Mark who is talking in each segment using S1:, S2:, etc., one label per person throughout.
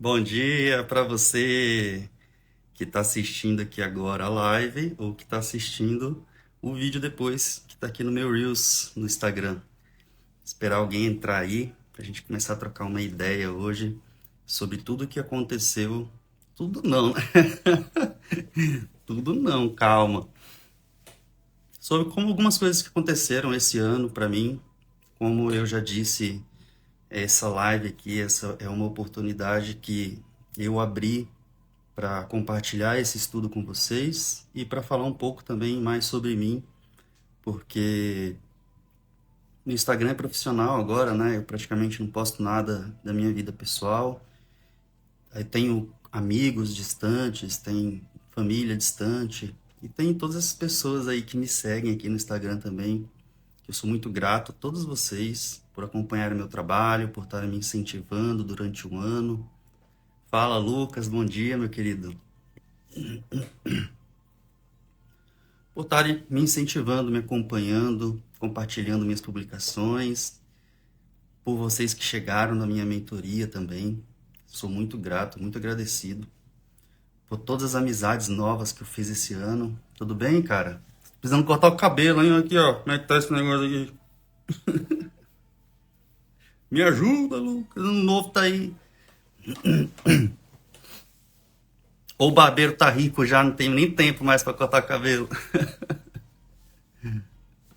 S1: Bom dia para você que está assistindo aqui agora a live ou que está assistindo o vídeo depois, que está aqui no meu Reels no Instagram. Esperar alguém entrar aí para a gente começar a trocar uma ideia hoje sobre tudo o que aconteceu. Tudo não, né? Tudo não, calma. Sobre como algumas coisas que aconteceram esse ano para mim, como eu já disse, essa live aqui, essa é uma oportunidade que eu abri para compartilhar esse estudo com vocês e para falar um pouco também mais sobre mim, porque no Instagram é profissional agora, né? Eu praticamente não posto nada da minha vida pessoal. Aí tenho amigos distantes, tem família distante e tem todas essas pessoas aí que me seguem aqui no Instagram também. Eu sou muito grato a todos vocês por acompanharem meu trabalho, por estarem me incentivando durante um ano. Fala, Lucas, bom dia, meu querido. Por estarem me incentivando, me acompanhando, compartilhando minhas publicações, por vocês que chegaram na minha mentoria também. Sou muito grato, muito agradecido por todas as amizades novas que eu fiz esse ano. Tudo bem, cara? Precisando cortar o cabelo, hein? Aqui, ó. Como é que tá esse negócio aqui? Me ajuda, Lucas. Ano novo tá aí. Ou o barbeiro tá rico já, não tem nem tempo mais para cortar cabelo.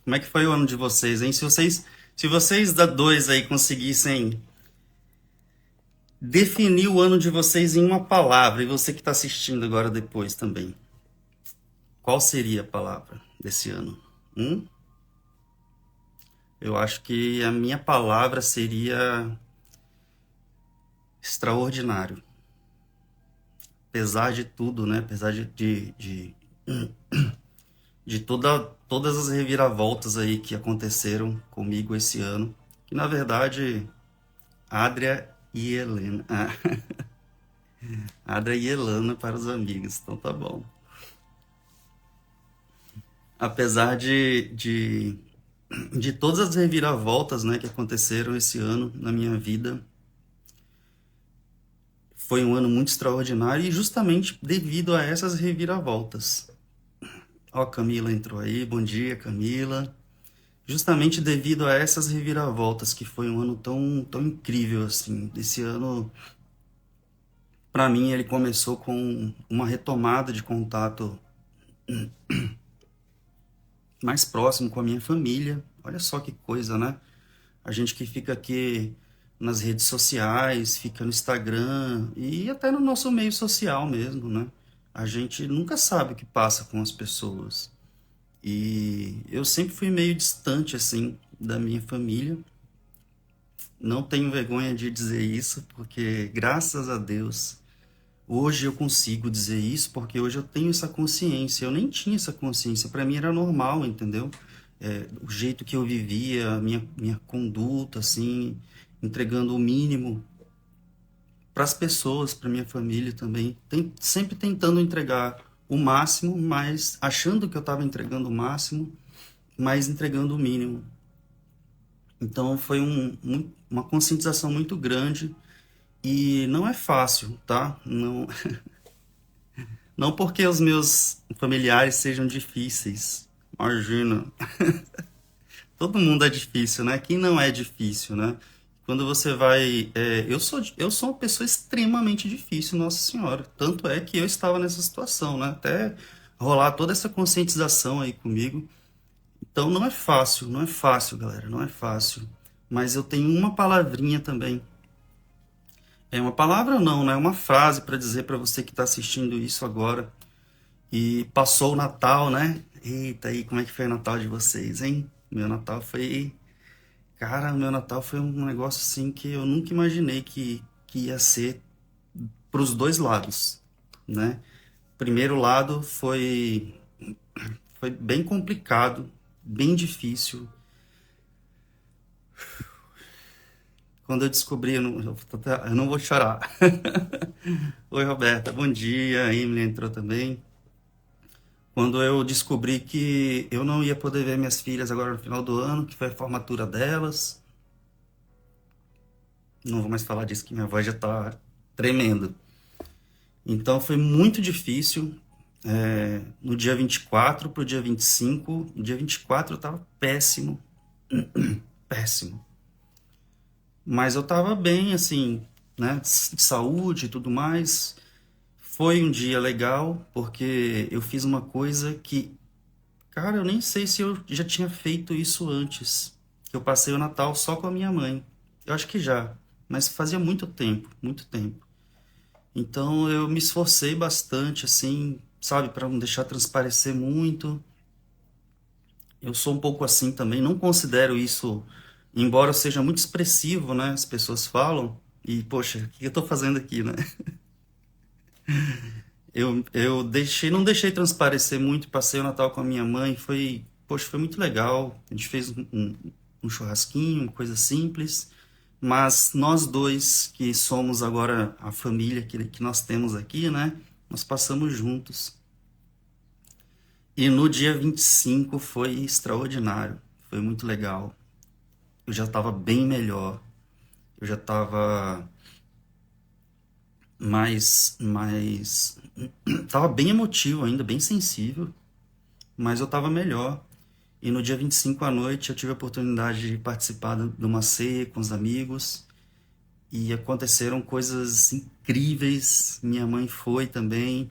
S1: Como é que foi o ano de vocês, hein? Se vocês da dois aí conseguissem definir o ano de vocês em uma palavra, e você que está assistindo agora depois também, qual seria a palavra desse ano? Hum? Eu acho que a minha palavra seria extraordinário. Apesar de tudo, né? Apesar de todas as reviravoltas aí que aconteceram comigo esse ano, que na verdade, Adria e Helena. Adria e Helena para os amigos, então tá bom. Apesar de todas as reviravoltas, né, que aconteceram esse ano na minha vida, foi um ano muito extraordinário e justamente devido a essas reviravoltas. Ó, a Camila entrou aí, bom dia, Camila. Justamente devido a essas reviravoltas, que foi um ano tão incrível assim. Esse ano, para mim, ele começou com uma retomada de contato mais próximo com a minha família. Olha só que coisa, né? A gente que fica aqui nas redes sociais, fica no Instagram e até no nosso meio social mesmo, né? A gente nunca sabe o que passa com as pessoas. E eu sempre fui meio distante, assim, da minha família. Não tenho vergonha de dizer isso, porque graças a Deus, hoje eu consigo dizer isso, porque hoje eu tenho essa consciência. Eu nem tinha essa consciência, para mim era normal, entendeu? O jeito que eu vivia, a minha conduta, assim, entregando o mínimo para as pessoas, para minha família também. Sempre tentando entregar o máximo, mas achando que eu estava entregando o máximo, mas entregando o mínimo. Então foi uma conscientização muito grande e não é fácil, tá? Não, não porque os meus familiares sejam difíceis. Imagina, todo mundo é difícil, né? Quem não é difícil, né? Quando você vai. Eu sou uma pessoa extremamente difícil, Nossa Senhora. Tanto é que eu estava nessa situação, né? Até rolar toda essa conscientização aí comigo. Então não é fácil, não é fácil, galera, não é fácil. Mas eu tenho uma palavrinha também. É uma palavra não, né? É uma frase para dizer para você que está assistindo isso agora. E passou o Natal, né? Eita, aí, como é que foi o Natal de vocês, hein? Meu Natal foi. Cara, meu Natal foi um negócio assim que eu nunca imaginei que ia ser para os dois lados, né? Primeiro lado foi bem complicado, bem difícil. Quando eu descobri, eu não vou chorar. Oi, Roberta, bom dia. A Emily entrou também. Quando eu descobri que eu não ia poder ver minhas filhas agora no final do ano, que foi a formatura delas. Não vou mais falar disso, que minha voz já tá. tremendo. Então foi muito difícil. No dia 24 pro dia 25, no dia 24 eu tava péssimo, péssimo. Mas eu tava bem, assim, né, de saúde e tudo mais. Foi um dia legal, porque eu fiz uma coisa que, cara, eu nem sei se eu já tinha feito isso antes. Eu passei o Natal só com a minha mãe. Eu acho que já, mas fazia muito tempo, muito tempo. Então eu me esforcei bastante, assim, sabe, para não deixar transparecer muito. Eu sou um pouco assim também, não considero isso, embora eu seja muito expressivo, né? As pessoas falam, e poxa, o que eu tô fazendo aqui, né? Eu deixei, não deixei transparecer muito, passei o Natal com a minha mãe, foi, poxa, foi muito legal. A gente fez um churrasquinho, uma coisa simples, mas nós dois, que somos agora a família que nós temos aqui, né? Nós passamos juntos. E no dia 25 foi extraordinário, foi muito legal. Eu já estava bem melhor, eu já estava tava bem emotivo ainda, bem sensível, mas eu estava melhor. E no dia 25 à noite eu tive a oportunidade de participar de uma ceia com os amigos e aconteceram coisas incríveis. Minha mãe foi também,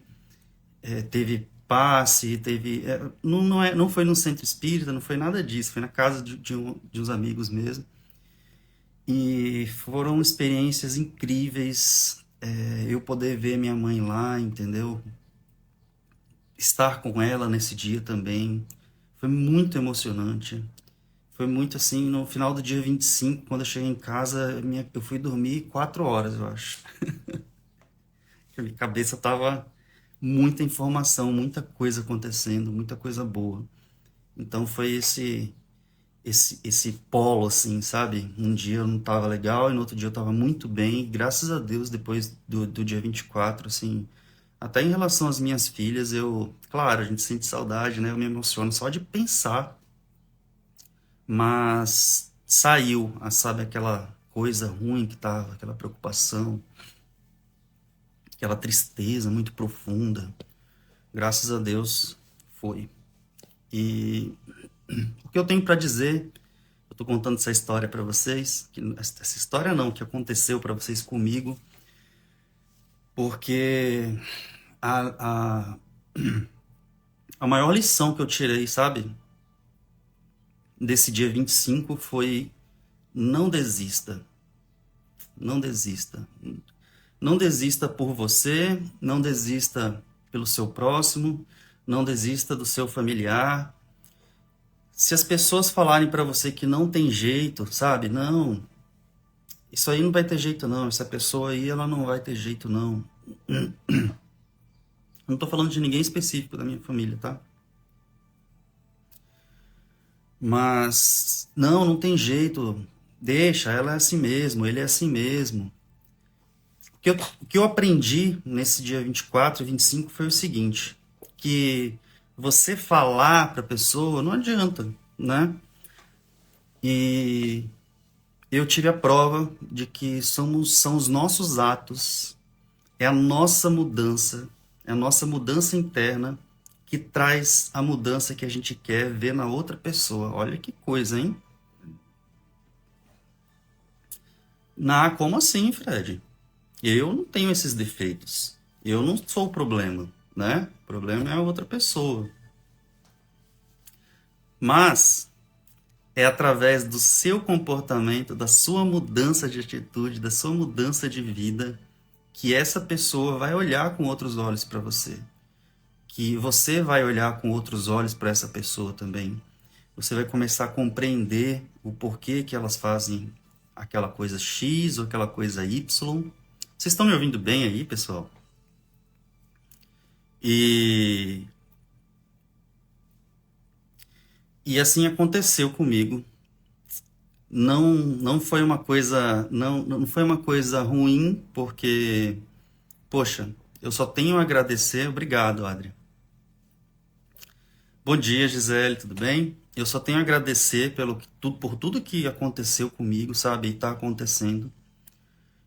S1: teve passe, teve. Não foi no centro espírita, não foi nada disso, foi na casa de uns amigos mesmo. E foram experiências incríveis, eu poder ver minha mãe lá, entendeu? Estar com ela nesse dia também. Foi muito emocionante. Foi muito assim, no final do dia 25, quando eu cheguei em casa, eu fui dormir 4 horas, eu acho. A minha cabeça tava muita informação, muita coisa acontecendo, muita coisa boa. Então foi esse polo, assim, sabe? Um dia eu não tava legal e no outro dia eu tava muito bem. E graças a Deus, depois do dia 24, assim, até em relação às minhas filhas, claro, a gente sente saudade, né? Eu me emociono só de pensar, mas saiu, sabe, aquela coisa ruim que tava, aquela preocupação, aquela tristeza muito profunda. Graças a Deus foi. E o que eu tenho para dizer, eu tô contando essa história para vocês, essa história não, que aconteceu para vocês comigo, porque a, a, a maior lição que eu tirei, sabe, desse dia 25 foi: não desista, não desista. Não desista por você, não desista pelo seu próximo, não desista do seu familiar. Se as pessoas falarem para você que não tem jeito, sabe? Não, isso aí não vai ter jeito não, essa pessoa aí ela não vai ter jeito não. Não tô falando de ninguém específico da minha família, tá? Mas não tem jeito. Deixa, ela é assim mesmo, ele é assim mesmo. O que eu aprendi nesse dia 24 e 25 foi o seguinte, que você falar para a pessoa não adianta, né? E eu tive a prova de que são os nossos atos, é a nossa mudança interna que traz a mudança que a gente quer ver na outra pessoa. Olha que coisa, hein? Como assim, Fred? Eu não tenho esses defeitos. Eu não sou o problema, né? O problema é a outra pessoa. Mas é através do seu comportamento, da sua mudança de atitude, da sua mudança de vida, que essa pessoa vai olhar com outros olhos para você. Que você vai olhar com outros olhos para essa pessoa também. Você vai começar a compreender o porquê que elas fazem aquela coisa X ou aquela coisa Y. Vocês estão me ouvindo bem aí, pessoal? E, e assim aconteceu comigo. Não foi uma coisa, não foi uma coisa ruim, porque, poxa, eu só tenho a agradecer. Obrigado, Adri. Bom dia, Gisele, tudo bem? Eu só tenho a agradecer por tudo que aconteceu comigo, sabe? E está acontecendo.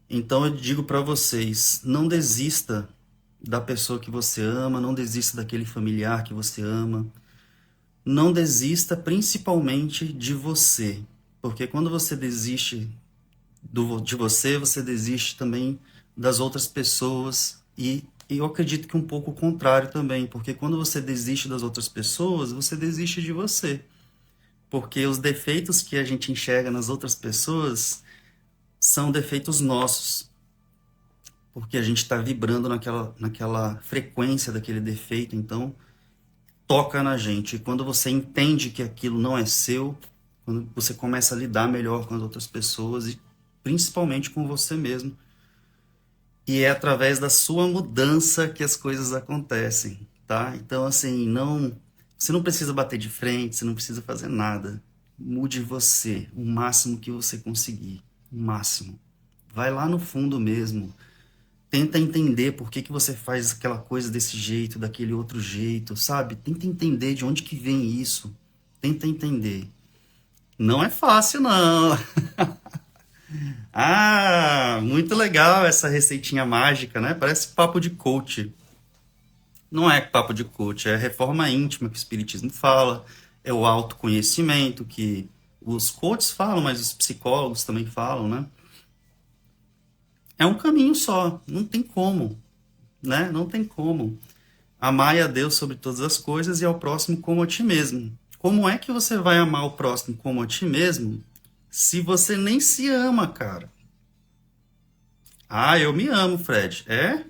S1: Então eu digo para vocês, não desista da pessoa que você ama, não desista daquele familiar que você ama, não desista principalmente de você, porque quando você desiste de você, você desiste também das outras pessoas e eu acredito que um pouco o contrário também, porque quando você desiste das outras pessoas, você desiste de você, porque os defeitos que a gente enxerga nas outras pessoas são defeitos nossos, porque a gente está vibrando naquela frequência daquele defeito, então toca na gente. E quando você entende que aquilo não é seu, quando você começa a lidar melhor com as outras pessoas e principalmente com você mesmo. E é através da sua mudança que as coisas acontecem, tá? Então, assim, você não precisa bater de frente, você não precisa fazer nada. Mude você, o máximo que você conseguir, o máximo. Vai lá no fundo mesmo. Tenta entender por que que você faz aquela coisa desse jeito, daquele outro jeito, sabe? Tenta entender de onde que vem isso. Tenta entender. Não é fácil, não. Ah, muito legal essa receitinha mágica, né? Parece papo de coach. Não é papo de coach, é reforma íntima que o Espiritismo fala, é o autoconhecimento que os coaches falam, mas os psicólogos também falam, né? É um caminho só, não tem como, né? Não tem como. Amar a Deus sobre todas as coisas e ao próximo como a ti mesmo. Como é que você vai amar o próximo como a ti mesmo se você nem se ama, cara? Ah, eu me amo, Fred. É?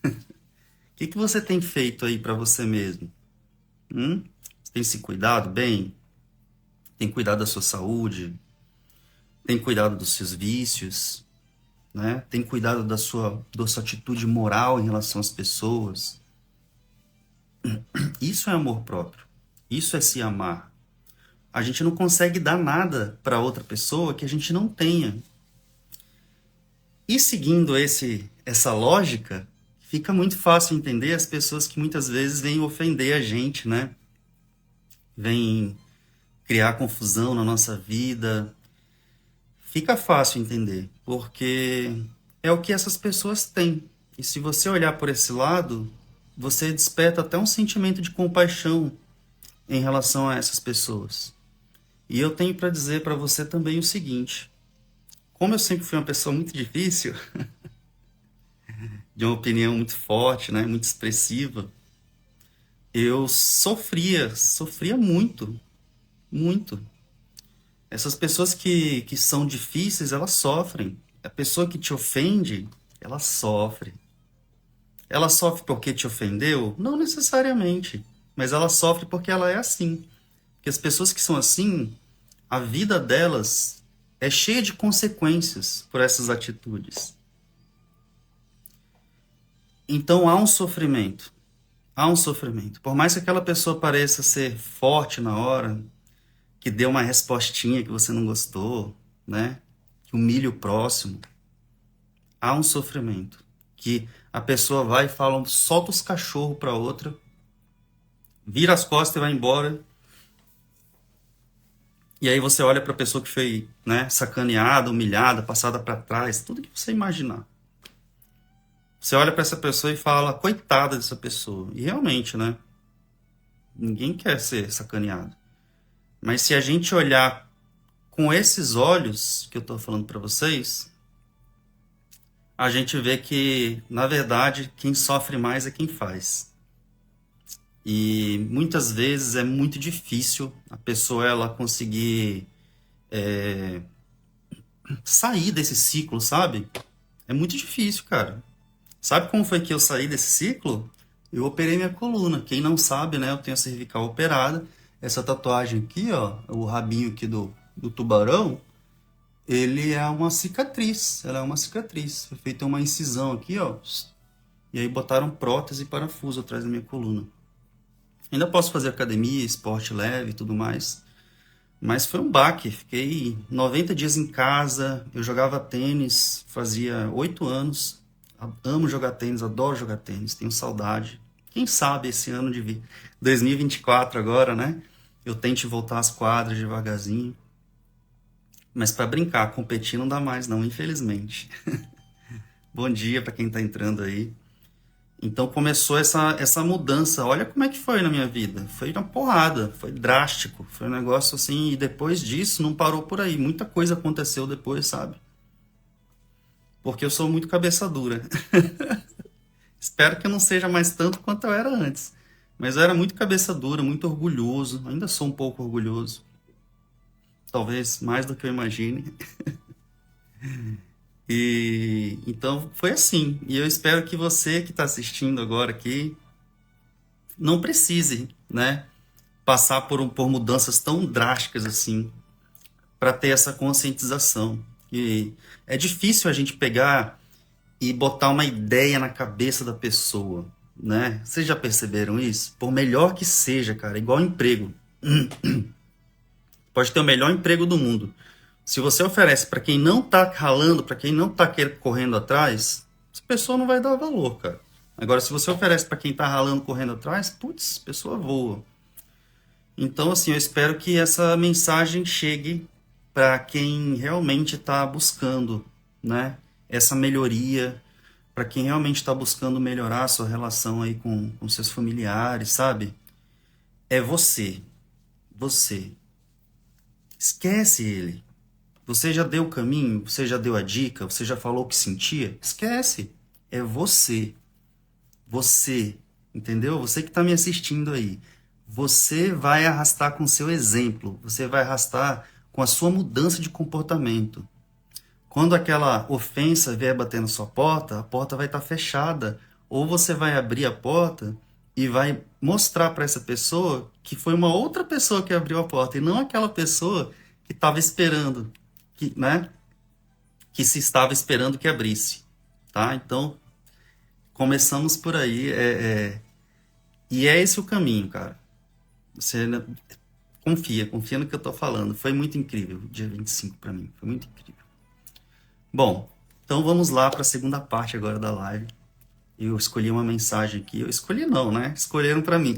S1: O que que você tem feito aí pra você mesmo? Você tem se cuidado bem? Tem cuidado da sua saúde? Tem cuidado dos seus vícios? Né? Tem cuidado da sua atitude moral em relação às pessoas? Isso é amor próprio. Isso é se amar. A gente não consegue dar nada para outra pessoa que a gente não tenha. E seguindo essa lógica, fica muito fácil entender as pessoas que muitas vezes vêm ofender a gente, né? Vêm criar confusão na nossa vida. Fica fácil entender, porque é o que essas pessoas têm. E se você olhar por esse lado, você desperta até um sentimento de compaixão em relação a essas pessoas. E eu tenho para dizer para você também o seguinte: como eu sempre fui uma pessoa muito difícil, de uma opinião muito forte, né, muito expressiva, eu sofria muito, muito. Essas pessoas que são difíceis, elas sofrem. A pessoa que te ofende, ela sofre. Ela sofre porque te ofendeu? Não necessariamente. Mas ela sofre porque ela é assim. Porque as pessoas que são assim, a vida delas é cheia de consequências por essas atitudes. Então há um sofrimento. Há um sofrimento. Por mais que aquela pessoa pareça ser forte na hora, que dê uma respostinha que você não gostou, né? Que humilhe o próximo, há um sofrimento. Que a pessoa vai e fala, solta os cachorros para outra, vira as costas e vai embora. E aí você olha para a pessoa que foi, né, sacaneada, humilhada, passada para trás, tudo que você imaginar. Você olha para essa pessoa e fala, coitada dessa pessoa. E realmente, né? Ninguém quer ser sacaneado. Mas se a gente olhar com esses olhos que eu estou falando para vocês, a gente vê que, na verdade, quem sofre mais é quem faz. E muitas vezes é muito difícil a pessoa ela conseguir sair desse ciclo, sabe? É muito difícil, cara. Sabe como foi que eu saí desse ciclo? Eu operei minha coluna. Quem não sabe, né? Eu tenho a cervical operada. Essa tatuagem aqui, ó, o rabinho aqui do tubarão, ele é uma cicatriz. Ela é uma cicatriz. Foi feita uma incisão aqui, ó. E aí botaram prótese e parafuso atrás da minha coluna. Ainda posso fazer academia, esporte leve e tudo mais. Mas foi um baque. Fiquei 90 dias em casa. Eu jogava tênis, fazia 8 anos. Amo jogar tênis, adoro jogar tênis, tenho saudade. Quem sabe esse ano de 2024 agora, né? Eu tente voltar às quadras devagarzinho. Mas para brincar, competir não dá mais não, infelizmente. Bom dia para quem está entrando aí. Então começou essa mudança. Olha como é que foi na minha vida. Foi uma porrada, foi drástico. Foi um negócio assim, e depois disso não parou por aí. Muita coisa aconteceu depois, sabe? Porque eu sou muito cabeça dura. Espero que eu não seja mais tanto quanto eu era antes. Mas eu era muito cabeça dura, muito orgulhoso. Ainda sou um pouco orgulhoso. Talvez mais do que eu imagine. E então foi assim. E eu espero que você que está assistindo agora aqui não precise, né, passar por mudanças tão drásticas assim para ter essa conscientização. E é difícil a gente pegar e botar uma ideia na cabeça da pessoa, né? Vocês já perceberam isso? Por melhor que seja, cara, igual emprego. Pode ter o melhor emprego do mundo. Se você oferece para quem não tá ralando, para quem não tá correndo atrás, essa pessoa não vai dar valor, cara. Agora, se você oferece para quem tá ralando, correndo atrás, putz, a pessoa voa. Então, assim, eu espero que essa mensagem chegue para quem realmente está buscando, né, essa melhoria, para quem realmente está buscando melhorar a sua relação aí com seus familiares, sabe? É você. Você. Esquece ele. Você já deu o caminho? Você já deu a dica? Você já falou o que sentia? Esquece. É você. Você. Entendeu? Você que está me assistindo aí. Você vai arrastar com o seu exemplo. Você vai arrastar com a sua mudança de comportamento. Quando aquela ofensa vier bater na sua porta, a porta vai estar fechada. Ou você vai abrir a porta e vai mostrar para essa pessoa que foi uma outra pessoa que abriu a porta e não aquela pessoa que estava esperando, né? Que se estava esperando que abrisse, tá? Então, começamos por aí. E é esse o caminho, cara. Você confia no que eu tô falando. Foi muito incrível o dia 25 para mim. Foi muito incrível. Bom, então vamos lá para a segunda parte agora da live. Eu escolhi uma mensagem aqui. Eu escolhi não, né? Escolheram para mim.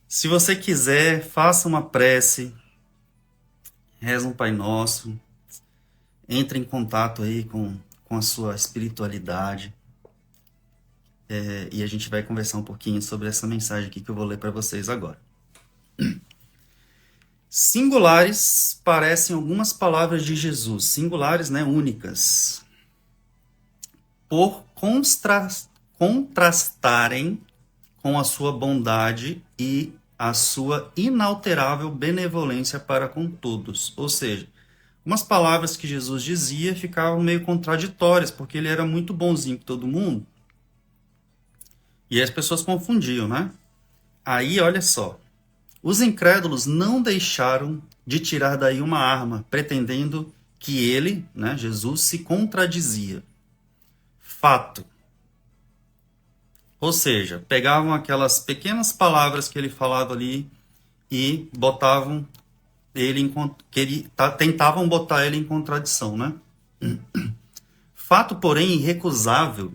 S1: Se você quiser, faça uma prece, reza um Pai Nosso, entre em contato aí com a sua espiritualidade. E a gente vai conversar um pouquinho sobre essa mensagem aqui que eu vou ler para vocês agora. Singulares parecem algumas palavras de Jesus, singulares, né, únicas, por contrastarem com a sua bondade e a sua inalterável benevolência para com todos. Ou seja, umas palavras que Jesus dizia ficavam meio contraditórias, porque ele era muito bonzinho com todo mundo, e as pessoas confundiam, né? Aí, olha só, os incrédulos não deixaram de tirar daí uma arma, pretendendo que ele, né, Jesus, se contradizia. Fato. Ou seja, pegavam aquelas pequenas palavras que ele falava ali e botavam ele tentavam botar ele em contradição, né? Fato, porém, irrecusável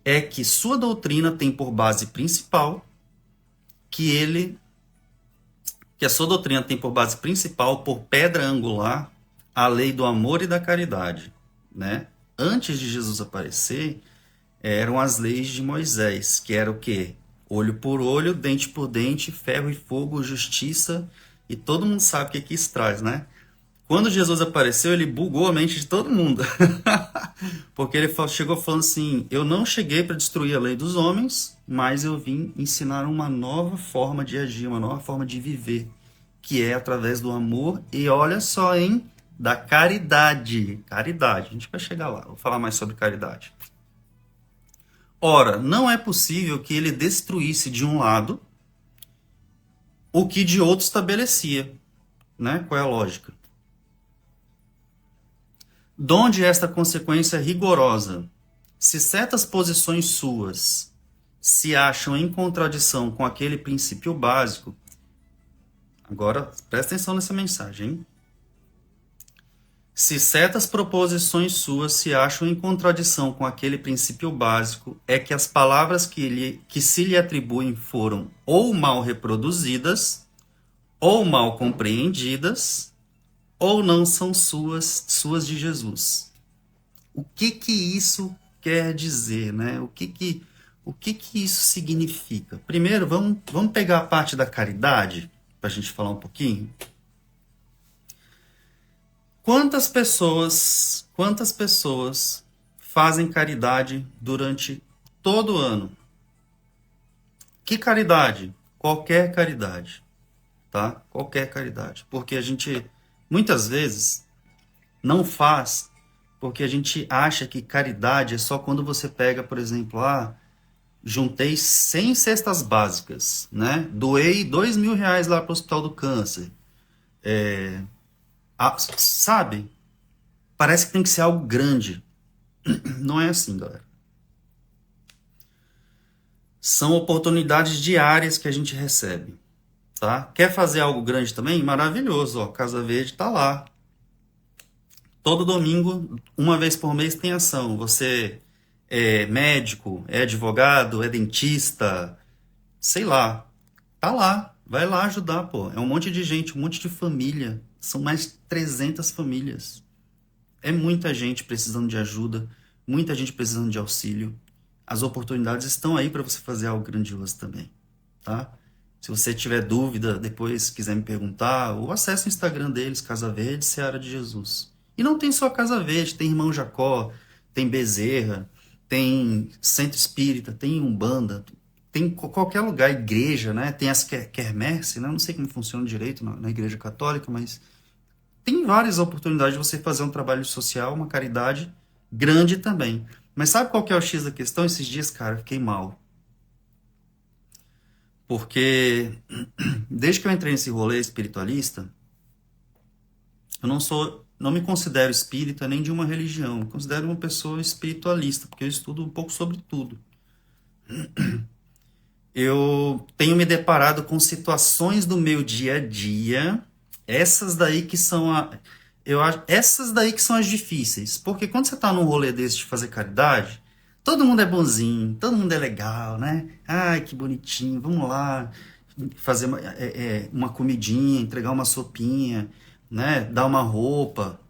S1: é que sua doutrina tem por base principal que a sua doutrina tem por base principal, por pedra angular, a lei do amor e da caridade, né? Antes de Jesus aparecer, eram as leis de Moisés, que era o quê? Olho por olho, dente por dente, ferro e fogo, justiça, e todo mundo sabe o que isso traz, né? Quando Jesus apareceu, ele bugou a mente de todo mundo. Porque ele chegou falando assim, eu não cheguei para destruir a lei dos homens, mas eu vim ensinar uma nova forma de agir, uma nova forma de viver, que é através do amor e, olha só, hein, da caridade. Caridade, a gente vai chegar lá, vou falar mais sobre caridade. Ora, não é possível que ele destruísse de um lado o que de outro estabelecia, né? Qual é a lógica? Donde esta consequência rigorosa? Se certas posições suas se acham em contradição com aquele princípio básico, agora presta atenção nessa mensagem, hein? Se certas proposições suas se acham em contradição com aquele princípio básico, é que as palavras que se lhe atribuem foram ou mal reproduzidas, ou mal compreendidas, ou não são suas de Jesus. O que que isso quer dizer, né? O que que isso significa? Primeiro, vamos pegar a parte da caridade, para a gente falar um pouquinho. Quantas pessoas fazem caridade durante todo o ano? Que caridade? Qualquer caridade, tá? Qualquer caridade. Porque a gente, muitas vezes, não faz porque a gente acha que caridade é só quando você pega, por exemplo, juntei 100 cestas básicas, né? Doei R$ 2.000 lá para o Hospital do Câncer. Sabe? Parece que tem que ser algo grande. Não é assim, galera. São oportunidades diárias que a gente recebe, tá? Quer fazer algo grande também? Maravilhoso, ó. Casa Verde tá lá. Todo domingo, uma vez por mês, tem ação. Você é médico, é advogado, é dentista, sei lá. Tá lá. Vai lá ajudar, pô. É um monte de gente, um monte de família. São mais de 300 famílias. É muita gente precisando de ajuda, muita gente precisando de auxílio. As oportunidades estão aí para você fazer algo grandioso também, tá? Se você tiver dúvida, depois quiser me perguntar, ou acesse o Instagram deles, Casa Verde, Seara de Jesus. E não tem só Casa Verde, tem Irmão Jacó, tem Bezerra, tem Centro Espírita, tem Umbanda, tem qualquer lugar, igreja, né? Tem as quermesse, né? Não sei como funciona direito na igreja católica, mas tem várias oportunidades de você fazer um trabalho social, uma caridade grande também. Mas sabe qual que é o X da questão? Esses dias, cara, eu fiquei mal. Porque desde que eu entrei nesse rolê espiritualista, eu não me considero espírita nem de uma religião. Eu me considero uma pessoa espiritualista, porque eu estudo um pouco sobre tudo. Eu tenho me deparado com situações do meu dia a dia, essas daí que são essas daí que são as difíceis, porque quando você tá num rolê desse de fazer caridade, todo mundo é bonzinho, todo mundo é legal, né? Ai, que bonitinho, vamos lá fazer uma comidinha, entregar uma sopinha, né? Dar uma roupa,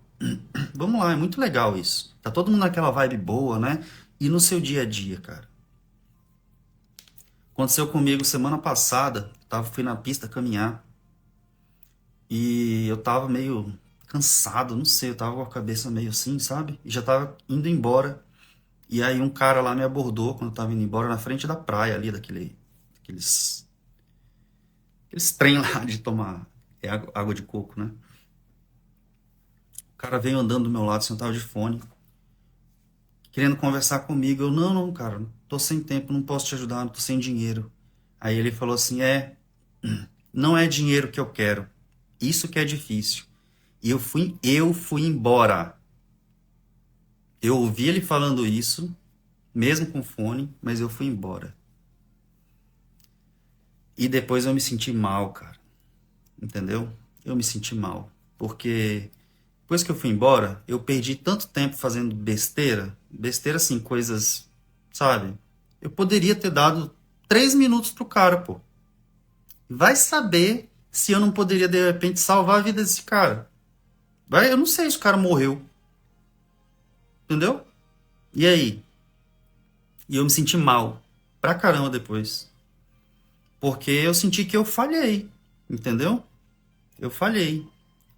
S1: vamos lá, é muito legal isso. Tá todo mundo naquela vibe boa, né? E no seu dia a dia, cara. Aconteceu comigo semana passada, fui na pista caminhar e eu tava meio cansado, não sei, eu tava com a cabeça meio assim, sabe? E já tava indo embora. E aí um cara lá me abordou quando eu tava indo embora na frente da praia ali, aqueles trem lá de tomar água de coco, né? O cara veio andando do meu lado, assim, eu tava de fone, querendo conversar comigo. Eu, não, não, cara, tô sem tempo, não posso te ajudar, não tô sem dinheiro. Aí ele falou assim, não é dinheiro que eu quero, isso que é difícil. E eu fui embora. Eu ouvi ele falando isso, mesmo com fone, mas eu fui embora. E depois eu me senti mal, cara. Entendeu? Eu me senti mal. Porque depois que eu fui embora, eu perdi tanto tempo fazendo besteira. Besteira assim, coisas, sabe? Eu poderia ter dado 3 minutos pro cara, pô. Vai saber se eu não poderia, de repente, salvar a vida desse cara. Eu não sei se o cara morreu. Entendeu? E aí? E eu me senti mal. Pra caramba depois. Porque eu senti que eu falhei. Entendeu? Eu falhei.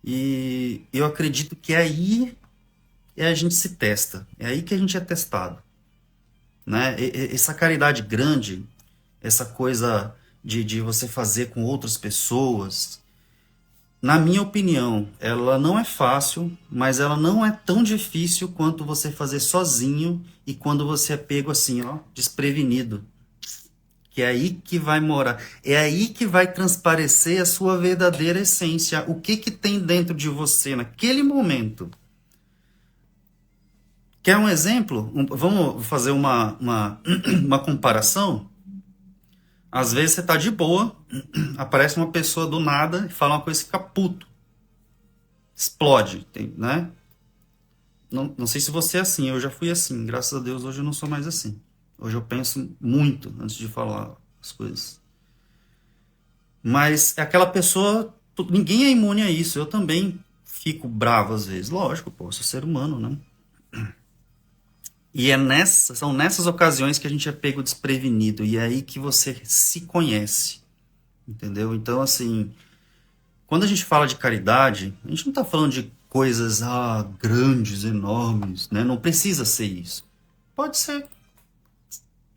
S1: E eu acredito que aí a gente se testa. É aí que a gente é testado. Né? Essa caridade grande, essa coisa de você fazer com outras pessoas, na minha opinião, ela não é fácil, mas ela não é tão difícil quanto você fazer sozinho e quando você é pego assim, ó, desprevenido. Que é aí que vai morar, é aí que vai transparecer a sua verdadeira essência, o que que tem dentro de você naquele momento. Quer um exemplo? Vamos fazer uma comparação? Às vezes você tá de boa, aparece uma pessoa do nada e fala uma coisa e fica puto. Explode, né? Não, não sei se você é assim, eu já fui assim. Graças a Deus, hoje eu não sou mais assim. Hoje eu penso muito antes de falar as coisas. Mas aquela pessoa, ninguém é imune a isso. Eu também fico bravo às vezes. Lógico, pô, eu sou ser humano, né? E são nessas ocasiões que a gente é pego desprevenido. E é aí que você se conhece, entendeu? Então, assim, quando a gente fala de caridade, a gente não está falando de coisas grandes, enormes, né? Não precisa ser isso. Pode ser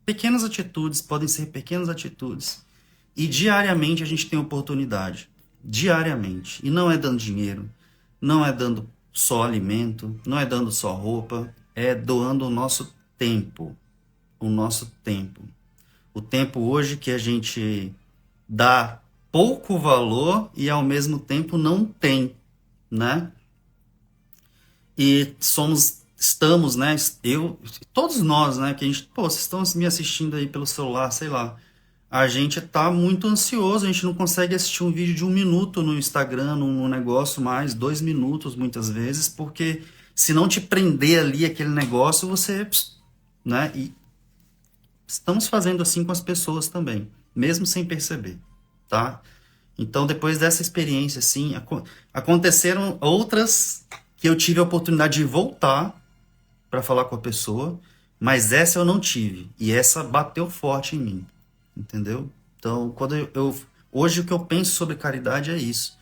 S1: pequenas atitudes, podem ser pequenas atitudes. E diariamente a gente tem oportunidade. Diariamente. E não é dando dinheiro, não é dando só alimento, não é dando só roupa, é doando o nosso tempo. O nosso tempo. O tempo hoje que a gente dá pouco valor e ao mesmo tempo não tem, né? E estamos, né? Todos nós, né? Que a gente, pô, vocês estão me assistindo aí pelo celular, sei lá. A gente tá muito ansioso, a gente não consegue assistir um vídeo de 1 minuto no Instagram, num negócio mais, 2 minutos muitas vezes, porque se não te prender ali aquele negócio, você, né? E estamos fazendo assim com as pessoas também, mesmo sem perceber, tá? Então, depois dessa experiência, assim, aconteceram outras que eu tive a oportunidade de voltar para falar com a pessoa, mas essa eu não tive. E essa bateu forte em mim, entendeu? Então, hoje o que eu penso sobre caridade é isso.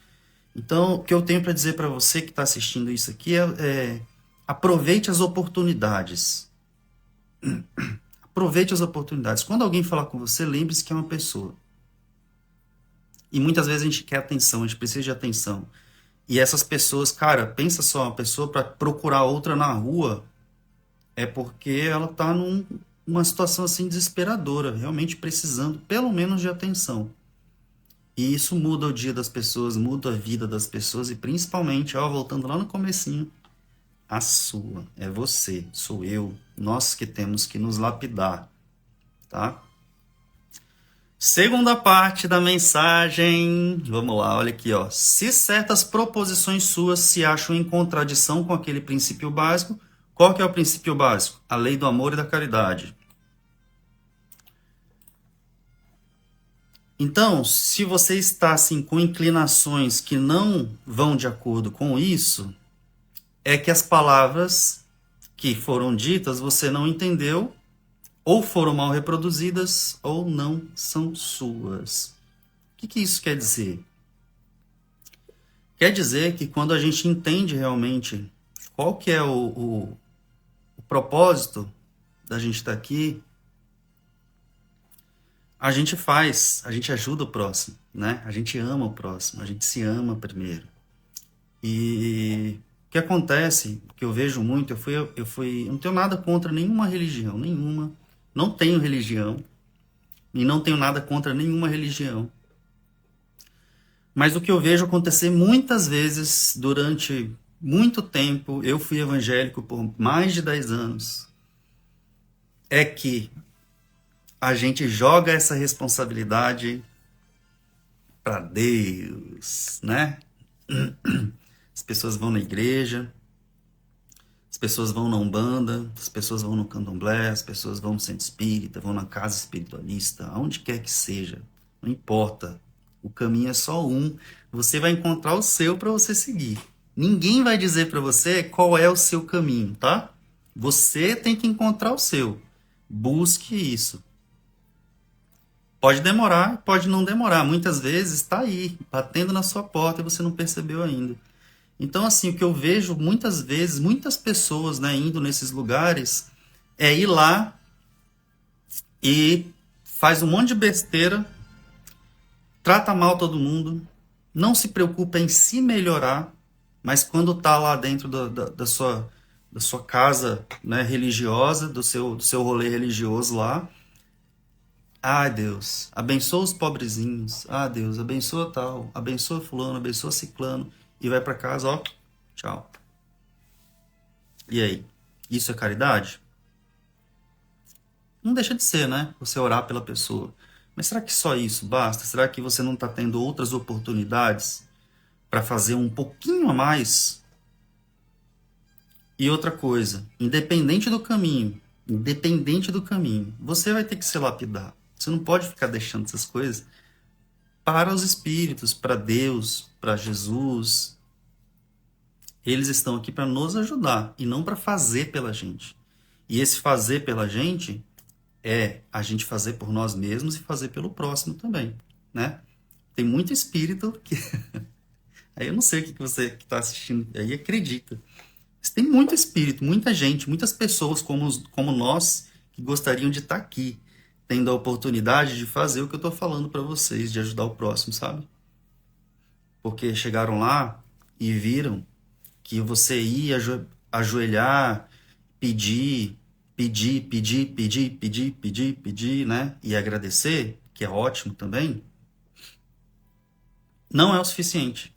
S1: Então, o que eu tenho para dizer para você que está assistindo isso aqui é aproveite as oportunidades. Aproveite as oportunidades. Quando alguém falar com você, lembre-se que é uma pessoa. E muitas vezes a gente quer atenção, a gente precisa de atenção. E essas pessoas, cara, pensa só, uma pessoa para procurar outra na rua é porque ela tá numa situação assim desesperadora, realmente precisando pelo menos de atenção. E isso muda o dia das pessoas, muda a vida das pessoas e principalmente, ó, voltando lá no comecinho, a sua, é você, sou eu, nós que temos que nos lapidar, tá? Segunda parte da mensagem, vamos lá, olha aqui, ó. Se certas proposições suas se acham em contradição com aquele princípio básico, qual que é o princípio básico? A lei do amor e da caridade. Então, se você está assim com inclinações que não vão de acordo com isso, é que as palavras que foram ditas você não entendeu, ou foram mal reproduzidas, ou não são suas. O que isso quer dizer? Quer dizer que quando a gente entende realmente qual que é o propósito da gente estar aqui, a gente ajuda o próximo, né? A gente ama o próximo, a gente se ama primeiro. E o que acontece, que eu vejo muito, eu não tenho nada contra nenhuma religião, nenhuma. Não tenho religião e não tenho nada contra nenhuma religião. Mas o que eu vejo acontecer muitas vezes durante muito tempo, eu fui evangélico por mais de 10 anos, é que a gente joga essa responsabilidade para Deus, né? As pessoas vão na igreja, as pessoas vão na Umbanda, as pessoas vão no Candomblé, as pessoas vão no centro espírita, vão na casa espiritualista, aonde quer que seja, não importa. O caminho é só um. Você vai encontrar o seu para você seguir. Ninguém vai dizer para você qual é o seu caminho, tá? Você tem que encontrar o seu. Busque isso. Pode demorar, pode não demorar. Muitas vezes está aí, batendo na sua porta e você não percebeu ainda. Então, assim, o que eu vejo muitas vezes, muitas pessoas, né, indo nesses lugares, é ir lá e faz um monte de besteira, trata mal todo mundo, não se preocupa em se melhorar, mas quando tá lá dentro da sua casa, né, religiosa, do seu rolê religioso lá, Deus, abençoa os pobrezinhos, Deus, abençoa tal, abençoa fulano, abençoa ciclano, e vai para casa, ó, tchau. E aí, isso é caridade? Não deixa de ser, né? Você orar pela pessoa. Mas será que só isso basta? Será que você não está tendo outras oportunidades para fazer um pouquinho a mais? E outra coisa, independente do caminho, você vai ter que se lapidar. Você não pode ficar deixando essas coisas para os espíritos, para Deus, para Jesus. Eles estão aqui para nos ajudar e não para fazer pela gente. E esse fazer pela gente é a gente fazer por nós mesmos e fazer pelo próximo também, né? Tem muito espírito que... Aí eu não sei o que você que está assistindo aí acredita. Mas tem muito espírito, muita gente, muitas pessoas como nós que gostariam de estar aqui, tendo a oportunidade de fazer o que eu estou falando para vocês, de ajudar o próximo, sabe? Porque chegaram lá e viram que você ia ajoelhar, pedir, pedir, pedir, pedir, pedir, pedir, pedir, né? E agradecer, que é ótimo também, não é o suficiente.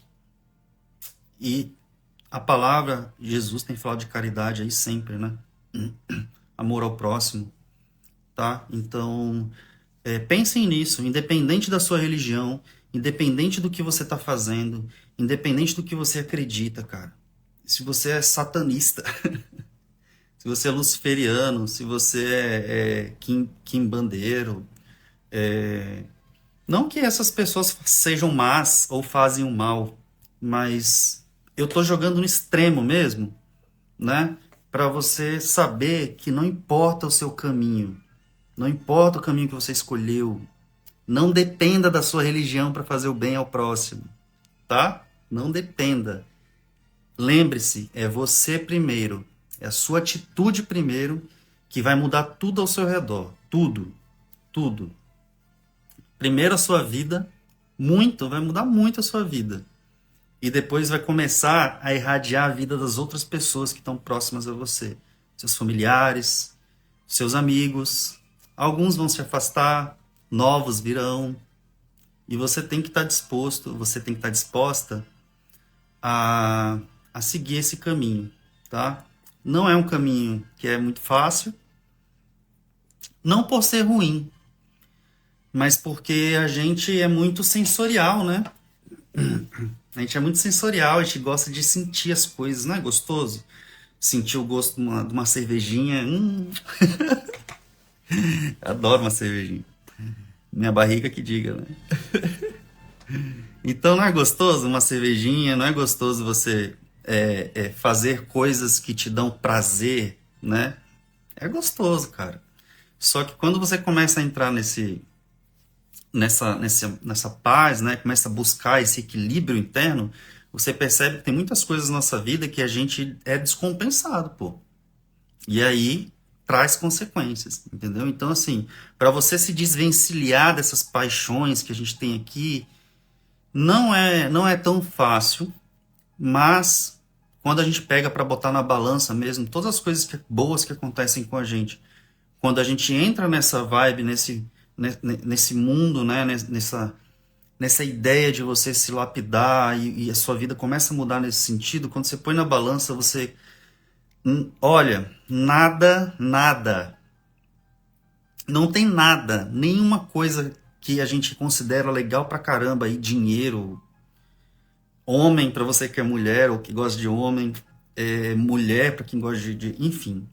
S1: E a palavra, Jesus tem falado de caridade aí sempre, né? Amor ao próximo, tá? Então, pensem nisso, independente da sua religião, independente do que você está fazendo, independente do que você acredita, cara. Se você é satanista, se você é luciferiano, se você é quimbandeiro, não que essas pessoas sejam más ou fazem o mal, mas eu tô jogando no extremo mesmo, né? Para você saber que não importa o seu caminho, não importa o caminho que você escolheu, não dependa da sua religião para fazer o bem ao próximo, tá? Não dependa. Lembre-se, é você primeiro, é a sua atitude primeiro que vai mudar tudo ao seu redor, tudo, tudo. Primeiro a sua vida, muito, vai mudar muito a sua vida. E depois vai começar a irradiar a vida das outras pessoas que estão próximas a você. Seus familiares, seus amigos. Alguns vão se afastar, novos virão. E você tem que estar disposto, você tem que estar disposta a seguir esse caminho, tá? Não é um caminho que é muito fácil, não por ser ruim, mas porque a gente é muito sensorial, né? A gente é muito sensorial, a gente gosta de sentir as coisas, não é gostoso? Sentir o gosto de uma cervejinha, adoro uma cervejinha. Minha barriga que diga, né? Então não é gostoso uma cervejinha, não é gostoso você fazer coisas que te dão prazer, né? É gostoso, cara. Só que quando você começa a entrar nessa paz, né? Começa a buscar esse equilíbrio interno, você percebe que tem muitas coisas na nossa vida que a gente é descompensado, pô. E aí traz consequências, entendeu? Então, assim, para você se desvencilhar dessas paixões que a gente tem aqui, não é tão fácil, mas quando a gente pega para botar na balança mesmo, todas as coisas boas que acontecem com a gente, quando a gente entra nessa vibe, nesse mundo, né, nessa ideia de você se lapidar e a sua vida começa a mudar nesse sentido, quando você põe na balança, você olha, nada, não tem nada, nenhuma coisa que a gente considera legal pra caramba aí, dinheiro, homem pra você que é mulher ou que gosta de homem, mulher pra quem gosta enfim,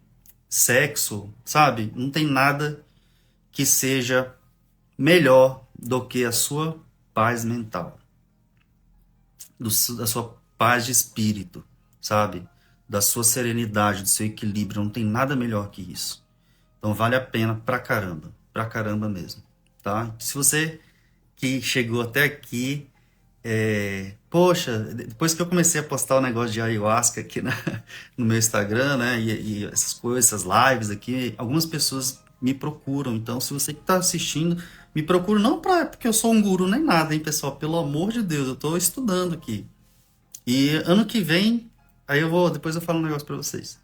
S1: sexo, sabe? Não tem nada que seja melhor do que a sua paz mental, da sua paz de espírito, sabe? Da sua serenidade, do seu equilíbrio, não tem nada melhor que isso. Então vale a pena pra caramba mesmo, tá? Se você que chegou até aqui, poxa, depois que eu comecei a postar o negócio de ayahuasca aqui no meu Instagram, né, e essas coisas, essas lives aqui, algumas pessoas me procuram. Então, se você que está assistindo, me procura não porque eu sou um guru nem nada, hein, pessoal? Pelo amor de Deus, eu estou estudando aqui. E ano que vem, depois eu falo um negócio para vocês.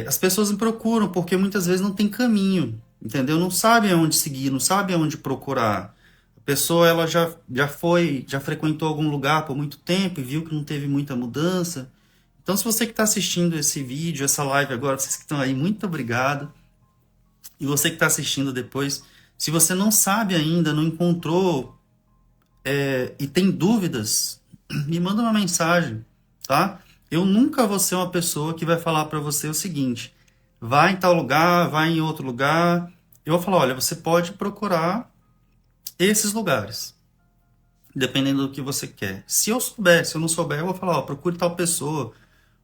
S1: As pessoas me procuram porque muitas vezes não tem caminho, entendeu? Não sabem aonde seguir, não sabem aonde procurar. A pessoa ela já frequentou algum lugar por muito tempo e viu que não teve muita mudança. Então, se você que está assistindo esse vídeo, essa live agora, vocês que estão aí, muito obrigado. E você que está assistindo depois, se você não sabe ainda, não encontrou e tem dúvidas, me manda uma mensagem, tá? Eu nunca vou ser uma pessoa que vai falar para você o seguinte: vai em tal lugar, vai em outro lugar. Eu vou falar, olha, você pode procurar esses lugares, dependendo do que você quer. Se eu souber, se eu não souber, eu vou falar, ó, procure tal pessoa,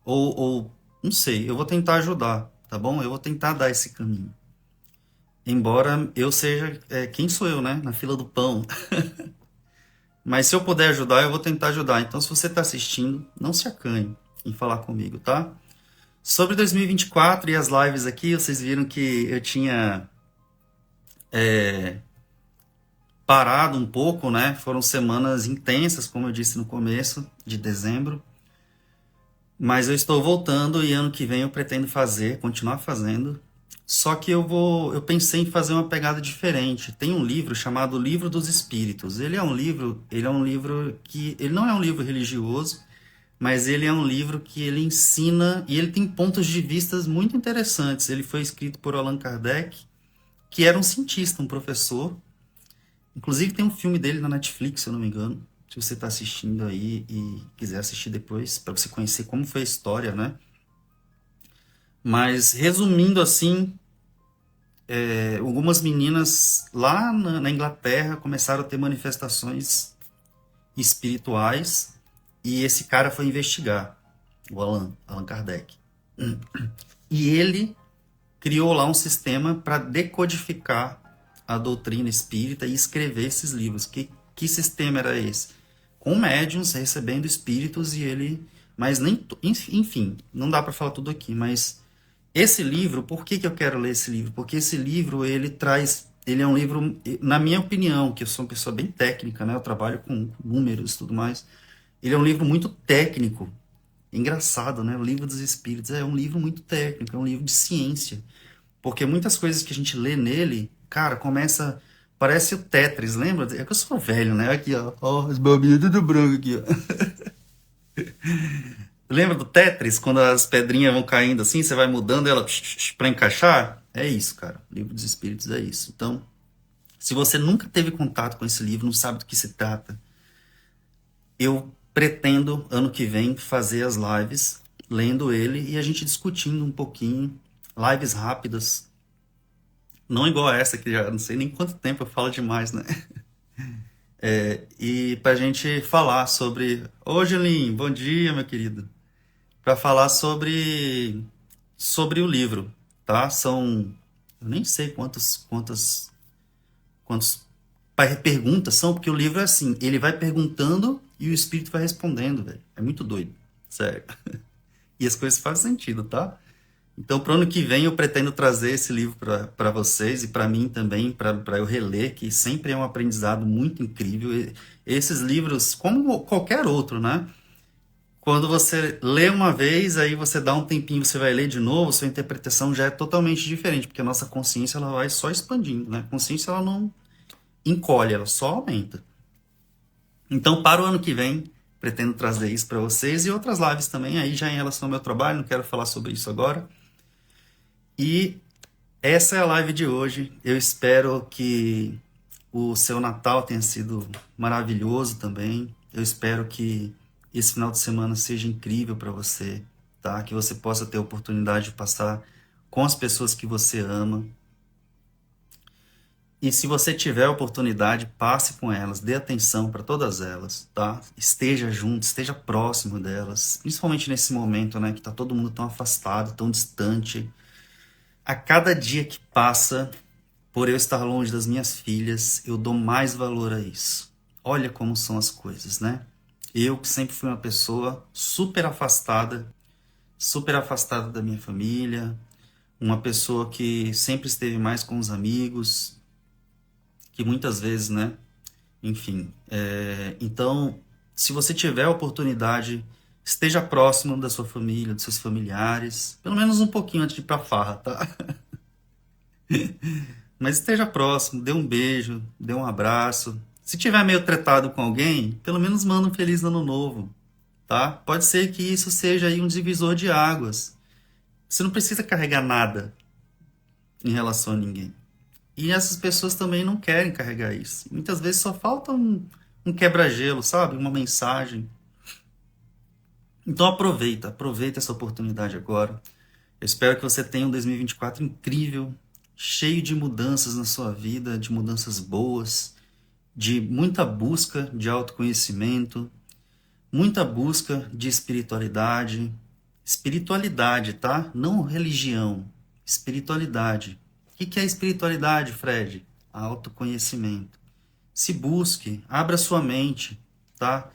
S1: ou não sei, eu vou tentar ajudar. tá bom? Eu vou tentar dar esse caminho. Embora eu seja, quem sou eu, né? Na fila do pão. Mas se eu puder ajudar, eu vou tentar ajudar. Então, se você está assistindo, não se acanhe em falar comigo, tá? Sobre 2024 e as lives aqui, vocês viram que eu tinha parado um pouco, né? Foram semanas intensas, como eu disse no começo de dezembro. Mas eu estou voltando e ano que vem eu pretendo fazer, continuar fazendo. Só que eu pensei em fazer uma pegada diferente. Tem um livro chamado Livro dos Espíritos. Ele é um livro que ele não é um livro religioso, mas ele é um livro que ele ensina e ele tem pontos de vista muito interessantes. Ele foi escrito por Allan Kardec, que era um cientista, um professor. Inclusive tem um filme dele na Netflix, se eu não me engano. Se você está assistindo aí e quiser assistir depois, para você conhecer como foi a história, né? Mas, resumindo assim, algumas meninas lá na Inglaterra começaram a ter manifestações espirituais e esse cara foi investigar, o Allan Kardec. E ele criou lá um sistema para decodificar a doutrina espírita e escrever esses livros. Que sistema era esse? Com médiums recebendo espíritos e ele... Mas nem... Enfim, não dá para falar tudo aqui, mas esse livro, por que eu quero ler esse livro? Porque esse livro, ele traz... Ele é um livro, na minha opinião, que eu sou uma pessoa bem técnica, né? Eu trabalho com números e tudo mais. Ele é um livro muito técnico. Engraçado, né? O Livro dos Espíritos é um livro muito técnico, é um livro de ciência. Porque muitas coisas que a gente lê nele, cara, começa... Parece o Tetris, lembra? É que eu sou velho, né? Aqui, ó. Ó, as bobinhas tudo branco aqui, ó. Lembra do Tetris? Quando as pedrinhas vão caindo assim, você vai mudando ela para encaixar? É isso, cara. O Livro dos Espíritos é isso. Então, se você nunca teve contato com esse livro, não sabe do que se trata, eu pretendo, ano que vem, fazer as lives lendo ele e a gente discutindo um pouquinho. Lives rápidas. Não igual a essa, que já não sei nem quanto tempo eu falo demais, né? E pra gente falar sobre... Ô, Julinho, bom dia, meu querido. Para falar sobre o livro, tá? São... Eu nem sei quantas perguntas são, porque o livro é assim, ele vai perguntando e o espírito vai respondendo, velho. É muito doido, sério. E as coisas fazem sentido, tá? Então, para o ano que vem, eu pretendo trazer esse livro para vocês e para mim também, para eu reler, que sempre é um aprendizado muito incrível. Esses livros, como qualquer outro, né? Quando você lê uma vez, aí você dá um tempinho, você vai ler de novo, sua interpretação já é totalmente diferente, porque a nossa consciência ela vai só expandindo, né? A consciência ela não encolhe, ela só aumenta. Então, para o ano que vem, pretendo trazer isso para vocês e outras lives também, aí já em relação ao meu trabalho, não quero falar sobre isso agora. E essa é a live de hoje. Eu espero que o seu Natal tenha sido maravilhoso também. Eu espero que esse final de semana seja incrível para você, tá? Que você possa ter a oportunidade de passar com as pessoas que você ama. E se você tiver a oportunidade, passe com elas, dê atenção para todas elas, tá? Esteja junto, esteja próximo delas, principalmente nesse momento, né, que tá todo mundo tão afastado, tão distante. A cada dia que passa, por eu estar longe das minhas filhas, eu dou mais valor a isso. Olha como são as coisas, né? Eu que sempre fui uma pessoa super afastada da minha família, uma pessoa que sempre esteve mais com os amigos, que muitas vezes, né? Enfim, então, se você tiver a oportunidade, esteja próximo da sua família, dos seus familiares, pelo menos um pouquinho antes de ir pra farra, tá? Mas esteja próximo, dê um beijo, dê um abraço. Se tiver meio tretado com alguém, pelo menos manda um feliz ano novo, tá? Pode ser que isso seja aí um divisor de águas. Você não precisa carregar nada em relação a ninguém. E essas pessoas também não querem carregar isso. Muitas vezes só falta um quebra-gelo, sabe? Uma mensagem. Então aproveita essa oportunidade agora. Eu espero que você tenha um 2024 incrível, cheio de mudanças na sua vida, de mudanças boas, de muita busca de autoconhecimento, muita busca de espiritualidade. Espiritualidade, tá? Não religião. Espiritualidade. O que é espiritualidade, Fred? Autoconhecimento. Se busque, abra sua mente, tá?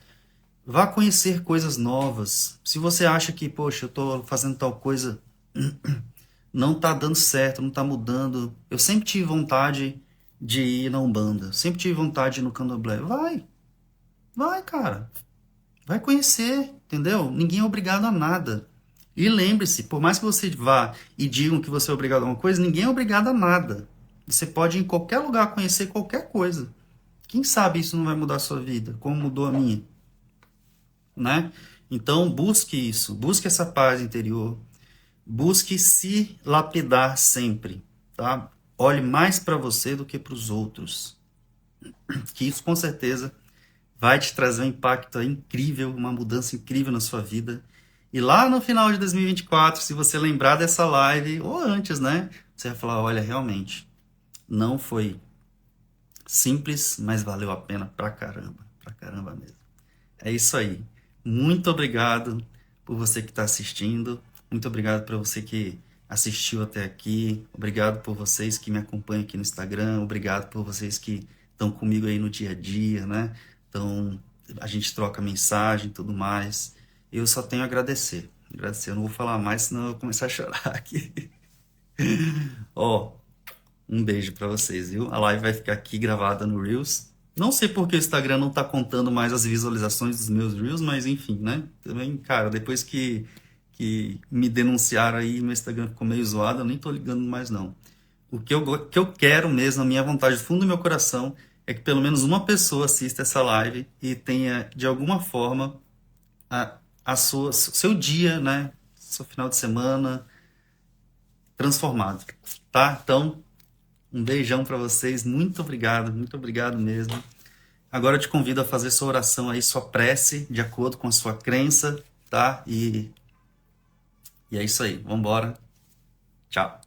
S1: Vá conhecer coisas novas. Se você acha que, poxa, eu tô fazendo tal coisa, não tá dando certo, não tá mudando. Eu sempre tive vontade de ir na Umbanda, sempre tive vontade de ir no Candomblé. Vai, cara. Vai conhecer, entendeu? Ninguém é obrigado a nada. E lembre-se, por mais que você vá e digam que você é obrigado a uma coisa, ninguém é obrigado a nada. Você pode ir em qualquer lugar conhecer qualquer coisa. Quem sabe isso não vai mudar a sua vida, como mudou a minha, né? Então, busque isso, busque essa paz interior, busque se lapidar sempre, tá? Olhe mais para você do que para os outros, que isso com certeza vai te trazer um impacto incrível, uma mudança incrível na sua vida. E lá no final de 2024, se você lembrar dessa live, ou antes, né? Você vai falar, olha, realmente, não foi simples, mas valeu a pena pra caramba mesmo. É isso aí. Muito obrigado por você que está assistindo. Muito obrigado para você que assistiu até aqui. Obrigado por vocês que me acompanham aqui no Instagram. Obrigado por vocês que estão comigo aí no dia a dia, né? Então, a gente troca mensagem e tudo mais. Eu só tenho a agradecer. Agradecer. Eu não vou falar mais, senão eu vou começar a chorar aqui. Ó, um beijo para vocês, viu? A live vai ficar aqui gravada no Reels. Não sei por que o Instagram não tá contando mais as visualizações dos meus Reels, mas enfim, né? Também, cara, depois que me denunciaram aí, meu Instagram ficou meio zoado, eu nem tô ligando mais não. O que eu quero mesmo, a minha vontade, do fundo do meu coração, é que pelo menos uma pessoa assista essa live e tenha, de alguma forma, seu dia, né? Seu final de semana transformado, tá? Então, um beijão para vocês, muito obrigado mesmo. Agora eu te convido a fazer sua oração aí, sua prece, de acordo com a sua crença, tá? E é isso aí, vambora. Tchau.